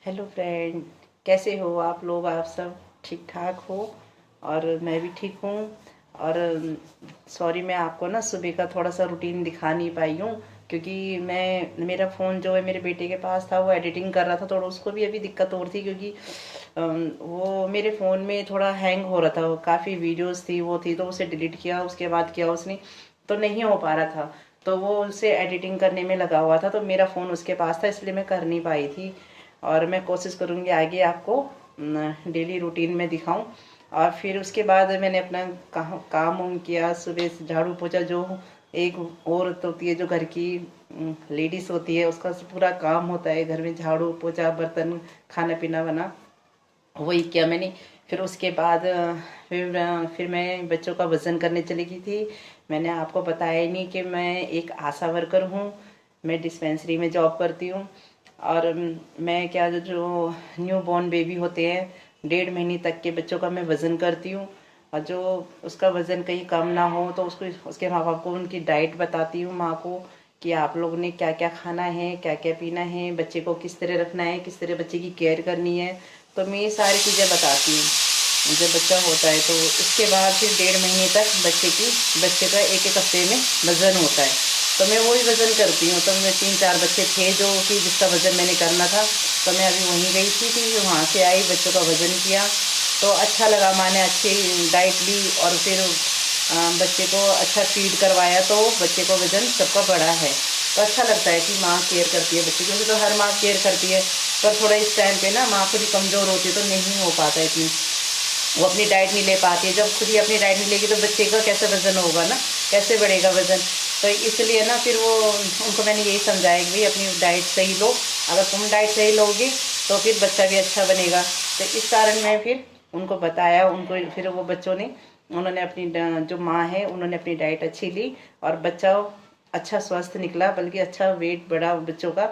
Hello friend, कैसे हो आप लोग? आप सब ठीक ठाक हो? और मैं भी ठीक हूँ। और सॉरी, मैं आपको ना सुबह का थोड़ा सा रूटीन दिखा नहीं पाई हूँ, क्योंकि मैं मेरा फ़ोन जो है मेरे बेटे के पास था, वो एडिटिंग कर रहा था। थोड़ा उसको भी अभी दिक्कत हो रही थी, क्योंकि वो मेरे फ़ोन में थोड़ा हैंग हो रहा था। काफ़ी वीडियोस थी, वो थी, तो उसे डिलीट किया, उसके बाद किया उसने, तो नहीं हो पा रहा था। तो वो उसे एडिटिंग करने में लगा हुआ था, तो मेरा फ़ोन उसके पास था, इसलिए मैं कर नहीं पाई थी। और मैं कोशिश करूँगी आगे आपको डेली रूटीन में दिखाऊं। और फिर उसके बाद मैंने अपना काम उम किया, सुबह से झाड़ू पोछा। जो एक औरत होती है, जो घर की लेडीज़ होती है, उसका पूरा काम होता है घर में, झाड़ू पोछा, बर्तन, खाना पीना बना, वही किया मैंने। फिर उसके बाद फिर मैं बच्चों का वज़न करने चली गई थी। मैंने आपको बताया ही नहीं कि मैं एक आशा वर्कर हूँ। मैं डिस्पेंसरी में जॉब करती हूँ। और मैं क्या, जो न्यू बॉर्न बेबी होते हैं, 1.5 महीने तक के बच्चों का मैं वज़न करती हूँ। और जो उसका वज़न कहीं कम ना हो, तो उसको, उसके माँ बाप को उनकी डाइट बताती हूँ, माँ को, कि आप लोगों ने क्या क्या खाना है, क्या क्या पीना है, बच्चे को किस तरह रखना है, किस तरह बच्चे की केयर करनी है। तो मैं ये सारी चीज़ें बताती हूँ। जब बच्चा होता है तो उसके बाद फिर 1.5 महीने तक बच्चे का एक एक हफ्ते में वज़न होता है। तो मैं वही वज़न करती हूँ। तो मैं 3-4 बच्चे थे जो कि जिसका वज़न मैंने करना था, तो मैं अभी वहीं गई थी, कि वहाँ से आई, बच्चों का वज़न किया, तो अच्छा लगा। माँ ने अच्छी डाइट ली, और फिर बच्चे को अच्छा फीड करवाया, तो बच्चे को वज़न सबका बढ़ा है। तो अच्छा लगता है कि माँ केयर करती है बच्चे की, क्योंकि तो हर माँ केयर करती है, पर थोड़ा इस टाइम पे ना माँ खुद ही कमज़ोर होती है, तो नहीं हो पाता इतनी, वो अपनी डाइट नहीं ले पाती है। जब खुद ही अपनी डाइट नहीं लेगी, तो बच्चे का कैसे वज़न होगा ना, कैसे बढ़ेगा वज़न? तो इसलिए ना फिर वो, उनको मैंने यही समझाया कि भाई अपनी डाइट सही लो। अगर तुम डाइट सही लोगे, तो फिर बच्चा भी अच्छा बनेगा। तो इस कारण मैं फिर उनको बताया, उनको फिर वो बच्चों ने, उन्होंने अपनी जो माँ है, उन्होंने अपनी डाइट अच्छी ली, और बच्चा अच्छा स्वस्थ निकला, बल्कि अच्छा वेट बढ़ा बच्चों का।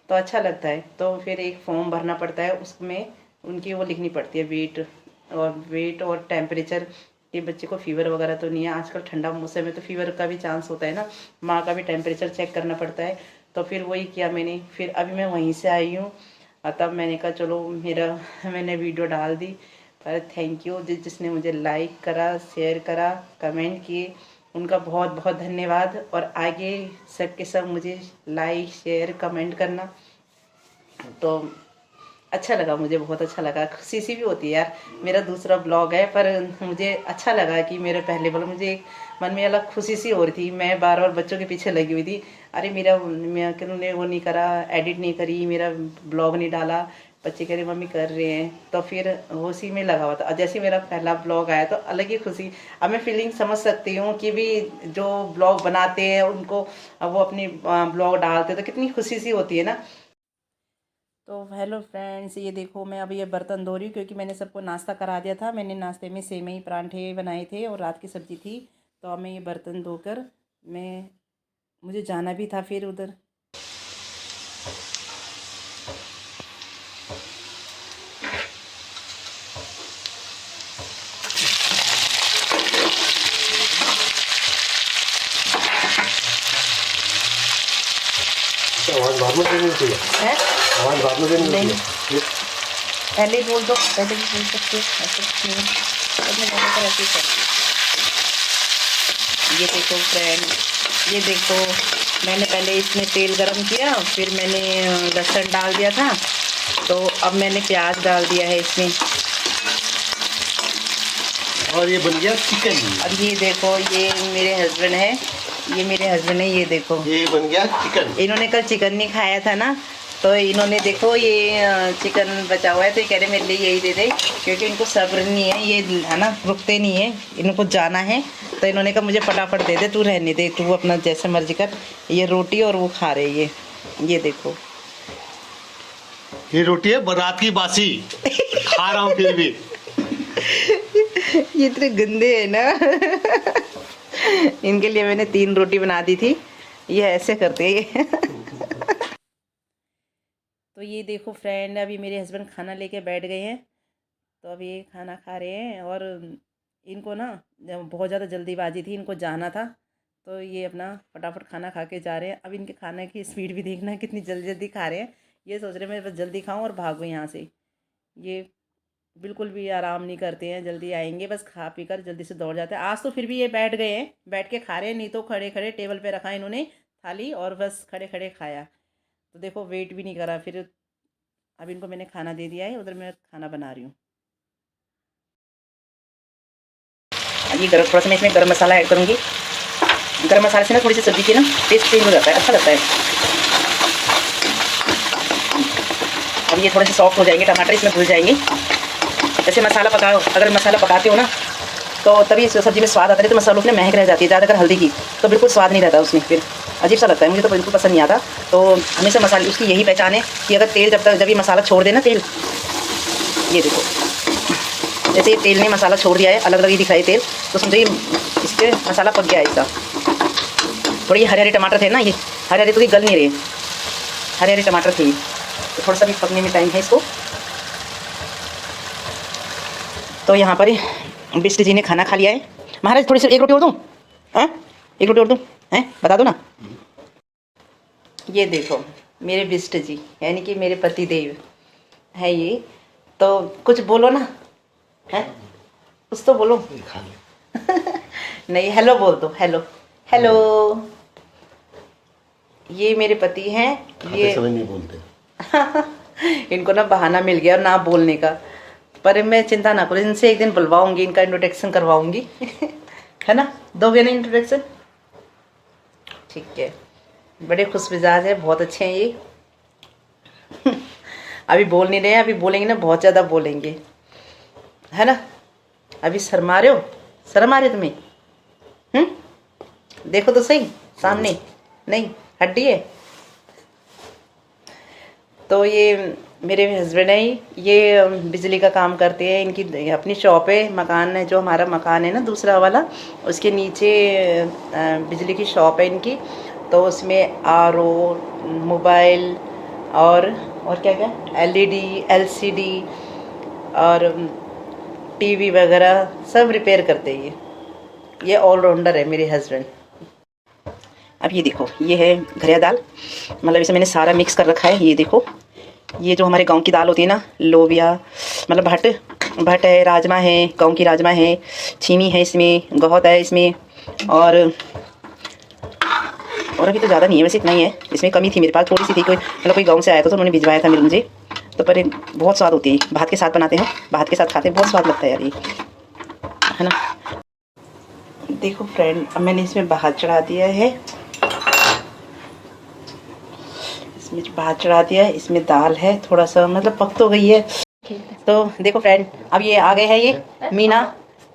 तो अच्छा लगता है। तो फिर एक फॉर्म भरना पड़ता है, उसमें उनकी वो लिखनी पड़ती है, वेट और टेम्परेचर, कि बच्चे को फीवर वगैरह तो नहीं है। आजकल ठंडा मौसम है, तो फीवर का भी चांस होता है ना, माँ का भी टेम्परेचर चेक करना पड़ता है। तो फिर वही किया मैंने। फिर अभी मैं वहीं से आई हूँ, और तब मैंने कहा चलो मेरा मैंने वीडियो डाल दी। पर थैंक यू जिसने मुझे लाइक करा, शेयर करा, कमेंट किए, उनका बहुत बहुत धन्यवाद। और आगे सब के सब मुझे लाइक शेयर कमेंट करना। तो अच्छा लगा, मुझे बहुत अच्छा लगा, खुशी सी भी होती है यार। मेरा दूसरा ब्लॉग है, पर मुझे अच्छा लगा कि मेरे पहले ब्लॉग, मुझे एक मन में अलग खुशी सी हो रही थी। मैं बार बार बच्चों के पीछे लगी हुई थी, अरे मेरा, मैं उन्होंने वो नहीं करा, एडिट नहीं करी, मेरा ब्लॉग नहीं डाला। बच्चे कह रहे मम्मी कर रहे हैं, तो फिर उसी में लगा हुआ था। जैसे मेरा पहला ब्लॉग आया, तो अलग ही खुशी। अब मैं फीलिंग समझ सकती हूँ कि भी जो ब्लॉग बनाते हैं उनको, वो अपनी ब्लॉग डालते हैं, तो कितनी खुशी सी होती है ना। तो हेलो फ्रेंड्स, ये देखो मैं अभी ये बर्तन धो रही हूँ, क्योंकि मैंने सबको नाश्ता करा दिया था। मैंने नाश्ते में सेवई परांठे बनाए थे, और रात की सब्ज़ी थी। तो अब मैं ये बर्तन धोकर, मैं, मुझे जाना भी था फिर उधर। आवाज बाद में देनी चाहिए। है? आवाज बाद में देनी नहीं, चाहिए। पहले ही बोल दो, पहले भी बोल सकते हो, ऐसा कुछ नहीं है। तो मैं ज़्यादातर ऐसे ही करती हूँ। ये देखो फ्रेंड, ये देखो, मैंने पहले इसमें तेल गरम किया, फिर मैंने लहसुन डाल दिया था। तो अब मैंने प्याज डाल दिया है इसमें। और ये बन गया चिकन। अब ये देखो, ये मेरे हस्बैंड है, ये मेरे हस्बैंड है, ये देखो। ये बन गया चिकन। इन्होंने कल चिकन नहीं खाया था ना, तो इन्होंने देखो ये चिकन बचा हुआ है, तो ये कह रहे मेरे लिए यही दे दे, क्योंकि इनको सब्र नहीं है, ये है ना, रुकते नहीं है, इनको जाना है। तो इन्होंने कहा मुझे फटाफट दे दे, तू रहने दे, तू अपना जैसे मर्जी कर। ये रोटी और वो खा रहे ये देखो। ये रोटी है बारात की बासी। खा रहा हूँ फिर भी। ये इतने गंदे है ना। इनके लिए मैंने 3 रोटी बना दी थी, ये ऐसे करते हैं। तो ये देखो फ्रेंड, अभी मेरे हस्बैंड खाना लेके बैठ गए हैं। तो अभी ये खाना खा रहे हैं, और इनको ना बहुत ज़्यादा जल्दीबाजी थी, इनको जाना था, तो ये अपना फटाफट खाना खा के जा रहे हैं। अब इनके खाने की स्पीड भी देखना है, कितनी जल्दी जल्दी खा रहे हैं। ये सोच रहे मैं बस जल्दी खाऊं और भागूं यहाँ से। ये बिल्कुल भी आराम नहीं करते हैं, जल्दी आएंगे बस खा पी कर जल्दी से दौड़ जाते हैं। आज तो फिर भी ये बैठ गए हैं, बैठ के खा रहे हैं, नहीं तो खड़े खड़े टेबल पे रखा इन्होंने थाली और बस खड़े खड़े खाया। तो देखो वेट भी नहीं करा। फिर अब इनको मैंने खाना दे दिया है, उधर मैं खाना बना रही हूँ। ये गरम थोड़ा सा मैं इसमें गरम मसाला ऐड करूँगी। गरम मसाले से ना थोड़ी सी सब्ज़ी की ना टेस्ट चेंज हो जाता है, अच्छा लगता है। अब ये थोड़े से सॉफ्ट हो जाएंगे, टमाटर इसमें घुल जाएंगे। जैसे मसाला पकाओ, अगर मसाला पकाते हो ना तो तभी इस सब्ज़ी में स्वाद आता है। तो मसालों की महक रह जाती है, ज़्यादा अगर हल्दी की तो बिल्कुल स्वाद नहीं रहता उसमें, फिर अजीब सा लगता है। मुझे तो बिल्कुल पसंद नहीं आता। तो हमेशा मसाले उसकी यही पहचान है कि अगर तेल जब ये मसाला छोड़ देना, तेल ये देखो जैसे ये तेल ने मसाला छोड़ दिया है, अलग अलग ही दिख रहा है तेल, तो समझो ये इसके मसाला पक गया है ऐसा। थोड़े ये हरे हरे टमाटर थे ना, ये हरे हरे तो ये गल नहीं रहे, हरे हरे टमाटर थे, तो थोड़ा सा भी पकने में टाइम है इसको। तो यहाँ पर बिष्ट जी ने खाना खा लिया है। महाराज थोड़ी सी एक रोटी और दूँ? हाँ एक रोटी और दूँ? हैं बता दो ना। ये देखो मेरे बिष्ट जी यानी कि मेरे पति देव है ये, तो कुछ बोलो ना, है कुछ तो बोलो। नहीं हेलो बोल दो, हेलो हेलो। ये मेरे पति हैं, ये नहीं बोलते। इनको ना बहाना मिल गया ना बोलने का, पर मैं चिंता ना करो, इनसे एक दिन बुलवाऊंगी, इनका इंट्रोडक्शन करवाऊंगी। है ना, दोगे ना इंट्रोडक्शन? ठीक है, बड़े खुश मिजाज है, बहुत अच्छे हैं ये। अभी बोल नहीं रहे हैं, अभी बोलेंगे ना बहुत ज़्यादा बोलेंगे, है ना। अभी शर्मा रहे हो, शर्म आ रही तुम्हें? देखो तो सही सामने, नहीं हड्डी है। तो ये मेरे हस्बैंड है, ये बिजली का काम करते हैं, इनकी अपनी शॉप है। मकान है, जो हमारा मकान है ना दूसरा वाला, उसके नीचे बिजली की शॉप है इनकी। तो उसमें आरओ, मोबाइल और क्या क्या एलईडी, एलसीडी और टीवी वगैरह सब रिपेयर करते हैं ये ऑलराउंडर है मेरे हस्बैंड। अब ये देखो, ये है घरिया दाल, मतलब इसे मैंने सारा मिक्स कर रखा है। ये देखो, ये जो हमारे गांव की दाल होती है ना, लोबिया मतलब भट है, राजमा है, गांव की राजमा है, छीमी है इसमें, गहुत है इसमें, और अभी तो ज़्यादा नहीं है, वैसे इतना ही है। इसमें कमी थी मेरे पास, थोड़ी सी थी, कोई मतलब कोई गांव से आया था तो उन्होंने भिजवाया था मुझे। तो पर बहुत स्वाद होती है, भात के साथ बनाते हैं, भात के साथ खाते हैं, बहुत स्वाद लगता है यार ये, है ना। देखो फ्रेंड, अब मैंने इसमें भात चढ़ा दिया है, इसमें भात चढ़ा दिया है, इसमें दाल है, थोड़ा सा मतलब पक तो गई है। तो देखो फ्रेंड, अब ये आ गए हैं ये मीना,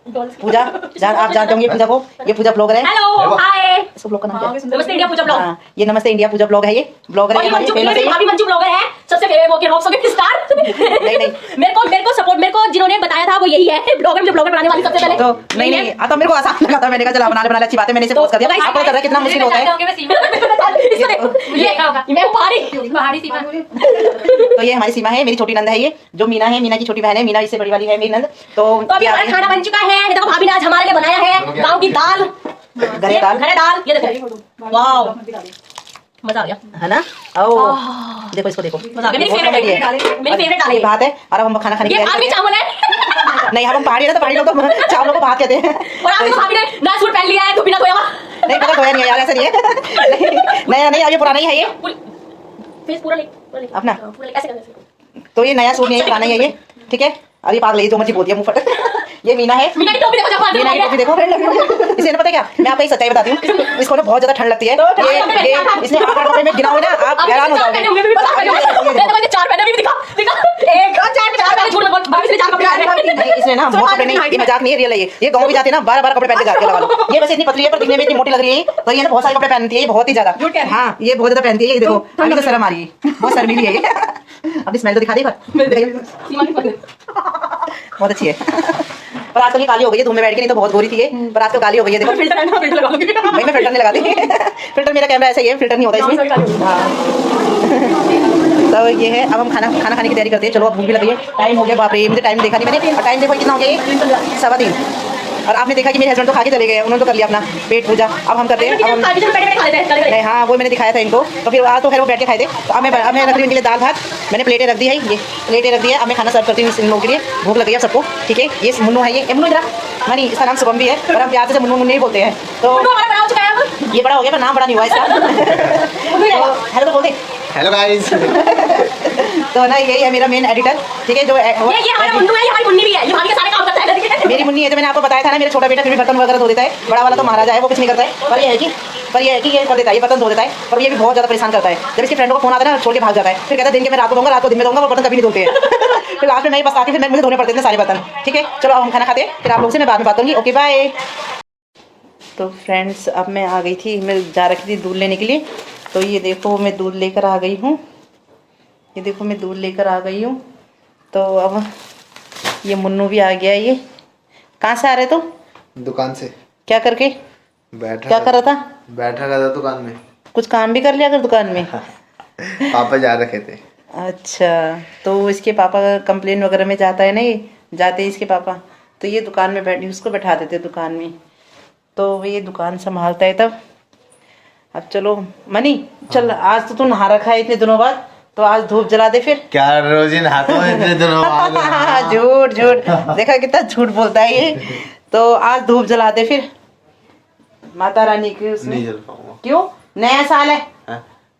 पूजा, आप जानते होंगे पूजा को, ये पूजा ब्लॉगर है। हेलो हाय, इसको ब्लॉग का नाम क्या है? नमस्ते इंडिया पूजा ब्लॉग। हाँ, ये नमस्ते इंडिया पूजा ब्लॉग है, ये ब्लॉगर है, भाभी मंजू ब्लॉगर है, सबसे फेमस स्टार। नहीं मेरे को सपोर्ट, मेरे को जिन्होंने बताया था वो यही है ब्लॉगर, मुझे ब्लॉगर बनाने वाली सबसे पहले। तो नहीं तो मेरे को आसान लगा था, मैंने कहा चला बना अच्छी बात है, मैंने इसे पोस्ट कर दिया। आपको पता है कितना मुश्किल होता है। मैं पहाड़ी सीमा। तो ये हमारी सीमा है, मेरी छोटी नंद है, ये जो मीना है, मीना की छोटी बहन है, मीना इससे बड़ी वाली है मेरी नंद। तो अभी हमारा खाना बन चुका है, देखो भाभी ने आज हमारे लिए बनाया है गाँव की दाल, घरे दाल, ये देखो, वाह मजा आ गया, है ना। ओ देखो इसको, देखो मेरी फेवरेट दाल है, भात है। और अब हम खाना खाने ये भाभी चावल है। नहीं, हम पहाड़ी है तो पहाड़ी लोग तो चावलों को भात कहते हैं। और आज भाभी ने नया सूट पहन लिया है, तो बिना धोया हुआ। नहीं पता, धोया नहीं है यार, ऐसा नहीं है। नया नहीं, अब ये पुराना ही है, ये फेस पूरा ले अपना। ऐसे कर, तो ये नया सूट नहीं है, पुराना ही है ये, ठीक है। अब ये पागल है, जो मर्जी बोलती है मुंह फट। ये मीना है, मीना की टोपी देखो, जब मीना की टोपी देखो फ्रेंड। इसे पता क्या, मैं आपको एक सच्चाई बताती हूँ, इसको ना बहुत ज्यादा ठंड लगती है। ये इसने 8 कपड़े में गिना हुआ ना, आप हैरान हो जाओगे। 4 पहने भी दिखा एक 4 पहने, झूठ मत बोल, भाभी से 4 कपड़े पहने नहीं, इसने ना बहुत कपड़े नहीं, ये मजाक नहीं है, रियल है ये गाँव भी जाते हैं ना, 12 कपड़े पहन के जाते हैं। ये वैसे इतनी पतली है पर दिखने में इतनी मोटी लग रही है, तो ये ना बहुत सारे कपड़े पहनती है, बहुत ही ज्यादा। हाँ, ये बहुत ज्यादा पहनती है, ये देखो अभी तो शर्म आ रही है, बहुत शर्मीली है ये। अभी स्मेल तो दिखा दी, पर बहुत अच्छी है। पर आजकल ये काली हो गई है, धूप में बैठ के, नहीं तो बहुत गोरी थी ये, पर आजकल काली हो गई है। देखो फिल्टर लगा लूंगी भाई, मैं फिल्टर नहीं लगाती। फिल्टर मेरा कैमरा ऐसा ही है, फिल्टर नहीं होता इसमें। हाँ। तो ये है, अब हम खाना खाने की तैयारी करते हैं। चलो, अब भूख भी लगी है, टाइम हो गया, बाप रे मुझे टाइम देखा नहीं मैंने, और टाइम देखो कितना हो गया, 3:15। और आपने देखा कि मेरे हस्बैंड तो खा के चले गए, उन्होंने तो कर लिया अपना पेट पूजा। अब हम करते हैं, अब हम नहीं, हाँ वो मैंने दिखाया था इनको, तो फिर आज तो खैर वो बैठ के खाए थे। तो अब मैं रख रही हूँ इनके लिए दाल भात, मैंने प्लेटें रख दी है, ये प्लेटें रख दी है। अब मैं खाना सर्व करती हूँ इन लोगों के लिए, भूख लग गई है सबको। ठीक है, ये मुन्नू है, ये मुन्नू इधर मनी, इसका नाम शुभम भी है, और हम प्यार से मुन्नू मुन्नू ही बोलते हैं। तो ये बड़ा हो गया पर नाम बड़ा नहीं हुआ इसका। तो हेलो तो बोल दे। Hello guys. तो ना यही है मेरा मेन एडिटर, ठीक है, जो ये हमारा मुन्नू है, ये हमारी मुन्नी भी है, ये भाभी के सारे काम करता है। मेरी मुन्नी है, जो मैंने आपको बताया था ना, मेरा छोटा बेटा फिर भी बर्तन वगैरह धो देता है, बड़ा वाला तो महाराजा है, वो कुछ नहीं करता है। पर ये है कि ये कर देता है, ये बर्तन धो देता है, पर ये भी बहुत ज़्यादा परेशान करता है। जब इसके फ्रेंडों को फोन आता है ना, छोड़ के भाग जाता है, फिर कहता है दिन के मैं रात को दूंगा, रात को दिन में दूंगा, वो बर्तन कभी नहीं धोते हैं। फिर लास्ट में मैं बस आके फिर मुझे धोने पड़ते हैं सारे बर्तन। ठीक है, चलो अब हम खाना खाते हैं, फिर आप लोगों से मैं बाद में बात करूँगी। Okay bye. तो फ्रेंड्स, अब मैं आ गई थी, मैं जा रखी थी दूध लेने के लिए। तो ये देखो मैं दूध लेकर आ गई हूँ, ये देखो मैं दूध लेकर आ गई हूँ। तो अब ये मुन्नू भी आ गया है। ये कहाँ से आ रहे तुम? दुकान से। क्या करके? बैठा क्या कर रहा था? बैठा था दुकान में। कुछ काम भी कर लिया कर दुकान में? पापा जा रखे थे। अच्छा, तो इसके पापा कंप्लेन वगैरह में जाता है ना, ये जाते हैं इसके पापा, तो ये दुकान में बैठ, उसको बैठा देते दुकान में, तो ये दुकान संभालता है तब। अब चलो मनी, चल आज तो तू नहा रखा है इतने दिनों बाद, तो आज धूप जला दे फिर। क्या रोज ही नहाता हूँ इतने दिनों बाद? झूठ झूठ, देखा कितना झूठ बोलता है ये। तो आज धूप जला दे फिर माता रानी की उसमें। नहीं जल पाऊंगा। क्यों? नया साल है।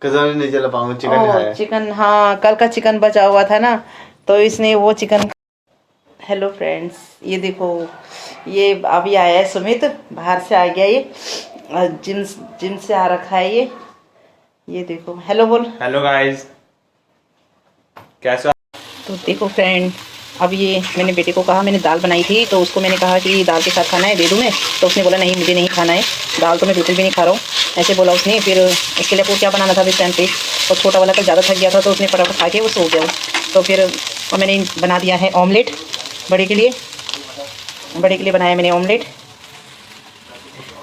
कसम नहीं जल पाऊंगा, चिकन खाया। चिकन, हाँ कल का चिकन बचा हुआ था ना, तो इसने वो चिकन। हेलो फ्रेंड्स, ये देखो ये अभी आया है सुमित, बाहर से आ गया ये, जिम से आ रखा है ये देखो। हेलो बोल। हेलो गाइस, कैसे? तो देखो फ्रेंड, अब ये मैंने बेटे को कहा, मैंने दाल बनाई थी, तो उसको मैंने कहा कि दाल के साथ खाना है, दे दूँ मैं? तो उसने बोला नहीं मुझे नहीं खाना है, दाल तो मैं बिल्कुल भी नहीं खा रहा हूँ, ऐसे बोला उसने। फिर इसके लिए को क्या बनाना था इस टाइम पे, और छोटा वाला तो ज़्यादा थक गया था, तो उसने फटाफट खा के वो सो गया। तो फिर मैंने बना दिया है ऑमलेट बड़े के लिए बनाया मैंने ऑमलेट।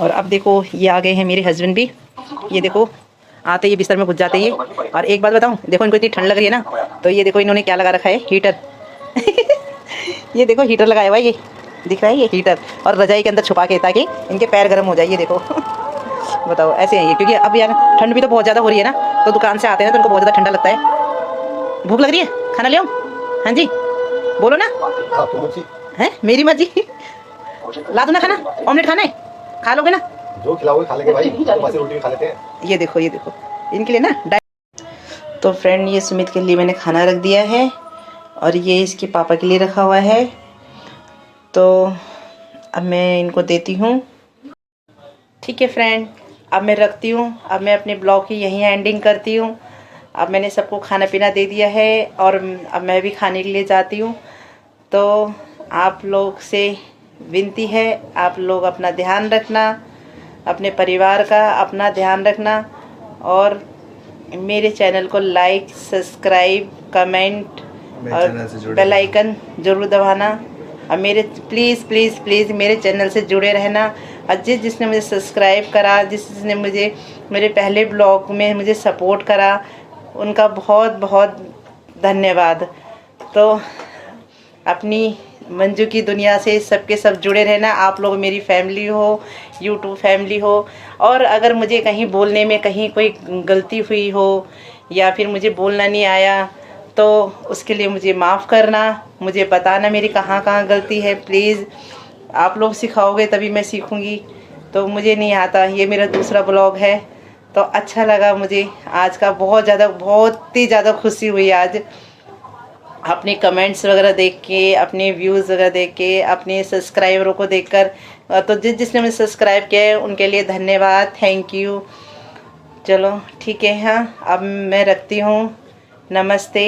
और अब देखो ये आ गए हैं मेरे हस्बैंड भी, ये देखो आते ये बिस्तर में घुस जाते ये। और एक बात बताऊं, देखो इनको इतनी ठंड लग रही है ना, तो ये देखो इन्होंने क्या लगा रखा है, हीटर। ये देखो हीटर लगाया हुआ है, ये दिख रहा है ये हीटर, और रजाई के अंदर छुपा के, ताकि इनके पैर गर्म हो जाए। ये देखो बताओ ऐसे है ये, क्योंकि अब यार ठंड भी तो बहुत ज़्यादा हो रही है ना, तो दुकान से आते हैं तो उनको बहुत ज़्यादा ठंडा लगता है। भूख लग रही है, खाना ले आऊं? हाँ जी बोलो ना। है मेरी मर्जी, ला दो ना खाना, ऑमलेट खाना है, खा लोगे ना? जो खिलाओगे खा लेंगे भाई, बासी रोटी भी खा लेते हैं। ये देखो इनके लिए ना। तो फ्रेंड, ये सुमित के लिए मैंने खाना रख दिया है, और ये इसके पापा के लिए रखा हुआ है। तो अब मैं इनको देती हूँ। ठीक है फ्रेंड, अब मैं रखती हूँ, अब मैं अपने ब्लॉग की यहीं एंडिंग करती हूँ। अब मैंने सबको खाना पीना दे दिया है, और अब मैं भी खाने के लिए जाती हूँ। तो आप लोग से विनती है, आप लोग अपना ध्यान रखना, अपने परिवार का अपना ध्यान रखना, और मेरे चैनल को लाइक, सब्सक्राइब, कमेंट और बेल आइकन ज़रूर दबाना। और मेरे प्लीज़ प्लीज़ प्लीज़ मेरे चैनल से जुड़े रहना। और जिसने मुझे सब्सक्राइब करा, जिसने मुझे मेरे पहले ब्लॉग में मुझे सपोर्ट करा, उनका बहुत बहुत धन्यवाद। तो अपनी मंजू की दुनिया से सबके सब जुड़े रहना। आप लोग मेरी फैमिली हो, यूट्यूब फैमिली हो, और अगर मुझे कहीं बोलने में कहीं कोई गलती हुई हो, या फिर मुझे बोलना नहीं आया, तो उसके लिए मुझे माफ़ करना, मुझे बताना मेरी कहाँ कहाँ गलती है। प्लीज़ आप लोग सिखाओगे तभी मैं सीखूँगी, तो मुझे नहीं आता। ये मेरा दूसरा ब्लॉग है, तो अच्छा लगा मुझे आज का, बहुत ही ज़्यादा खुशी हुई आज अपने कमेंट्स वगैरह देख के, अपने व्यूज़ वगैरह देख के, अपने सब्सक्राइबरों को देखकर। तो जिसने मुझे सब्सक्राइब किया है उनके लिए धन्यवाद, थैंक यू। चलो ठीक है, हाँ अब मैं रखती हूँ, नमस्ते।